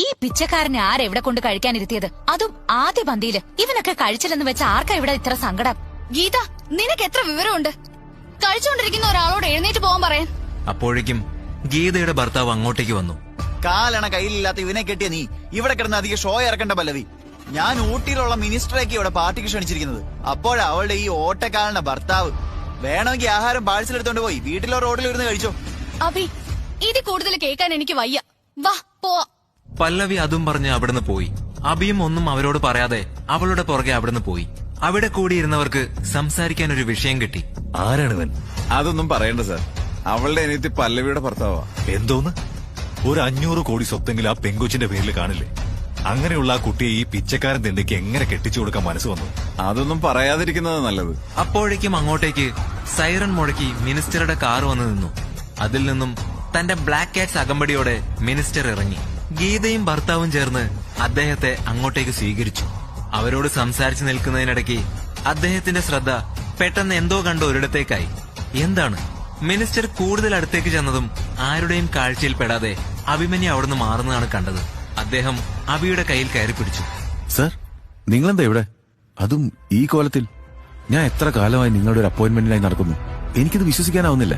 ഈ പിച്ചക്കാരനെ ആരെവിടെ കൊണ്ട് കഴിക്കാനിരുത്തിയത്? അതും ആദ്യ പന്തിയില്. ഇവനൊക്കെ കഴിച്ചില്ലെന്ന് വെച്ച ആർക്കാ ഇവിടെ ഇത്ര സങ്കടം? ഗീത, നിനക്ക് എത്ര വിവരമുണ്ട്? കഴിച്ചുകൊണ്ടിരിക്കുന്ന ഒരാളോട് എഴുന്നേറ്റ് പോകാൻ പറയാൻ. അപ്പോഴേക്കും ഗീതയുടെ ഭർത്താവ് അങ്ങോട്ടേക്ക് വന്നു. കാലണ കയ്യിലില്ലാത്ത ഇവനെ കെട്ടിയ നീ ഇവിടെ കിടന്ന് അധികം ഷോ ഇറക്കണ്ട പല്ലവി. ഞാൻ ഊട്ടിയിലുള്ള മിനിസ്റ്ററേക്ക് ഇവിടെ പാർട്ടിക്ക് ക്ഷണിച്ചിരിക്കുന്നത്. അപ്പോഴാ അവളുടെ ഈ ഓട്ടക്കാലന്റെ ഭർത്താവ്. വേണമെങ്കിൽ ആഹാരം പാഴ്സൽ എടുത്തോണ്ട് പോയി വീട്ടിലോ റോഡിലോ ഇരുന്ന് കഴിച്ചോ. അഭി, ഇത് കൂടുതൽ കേൾക്കാൻ എനിക്ക് വയ്യ. വാ പോവാ. പല്ലവി അതും പറഞ്ഞ് അവിടുന്ന് പോയി. അഭിയും ഒന്നും അവരോട് പറയാതെ അവളുടെ പുറകെ അവിടുന്ന് പോയി. അവിടെ കൂടിയിരുന്നവർക്ക് സംസാരിക്കാൻ ഒരു വിഷയം കിട്ടി. ആരാണിവൻ? അതൊന്നും പറയണ്ട സാർ. അവളുടെ അനിയത്തി പല്ലവിയുടെ ഭർത്താവാ. എന്തോന്ന്? ഒരു 500 കോടി സ്വത്തെങ്കിലും ആ പെങ്കൊച്ചിന്റെ പേരിൽ കാണില്ലേ? അങ്ങനെയുള്ള ആ കുട്ടിയെ ഈ പിച്ചക്കാരൻ തിണ്ടിക്ക് എങ്ങനെ കെട്ടിച്ചു കൊടുക്കാൻ മനസ്സ് വന്നു? അതൊന്നും പറയാതിരിക്കുന്നത് നല്ലത്. അപ്പോഴേക്കും അങ്ങോട്ടേക്ക് സൈറൺ മുഴക്കി മിനിസ്റ്ററുടെ കാർ വന്നു നിന്നു. അതിൽ നിന്നും തന്റെ ബ്ലാക്ക് കാറ്റ്സ് അകമ്പടിയോടെ മിനിസ്റ്റർ ഇറങ്ങി. ഗീതയും ഭർത്താവും ചേർന്ന് അദ്ദേഹത്തെ അങ്ങോട്ടേക്ക് സ്വീകരിച്ചു. അവരോട് സംസാരിച്ചു നിൽക്കുന്നതിനിടയ്ക്ക് അദ്ദേഹത്തിന്റെ ശ്രദ്ധ പെട്ടെന്ന് എന്തോ കണ്ട ഒരിടത്തേക്കായി. എന്താണ്? മിനിസ്റ്റർ കൂടുതൽ അടുത്തേക്ക് ചെന്നതും ആരുടെയും കാഴ്ചയിൽ പെടാതെ അഭിമന്യു അവിടുന്ന് മാറുന്നതാണ് കണ്ടത്. അദ്ദേഹം അഭിയുടെ കയ്യിൽ കയറി പിടിച്ചു. സർ, നിങ്ങളെന്താ ഇവിടെ? അതും ഈ കോലത്തിൽ? ഞാൻ എത്ര കാലമായി നിങ്ങളുടെ ഒരു അപ്പോയിന്റ്മെന്റിനായി നടക്കുന്നു. എനിക്കിത് വിശ്വസിക്കാനാവുന്നില്ല.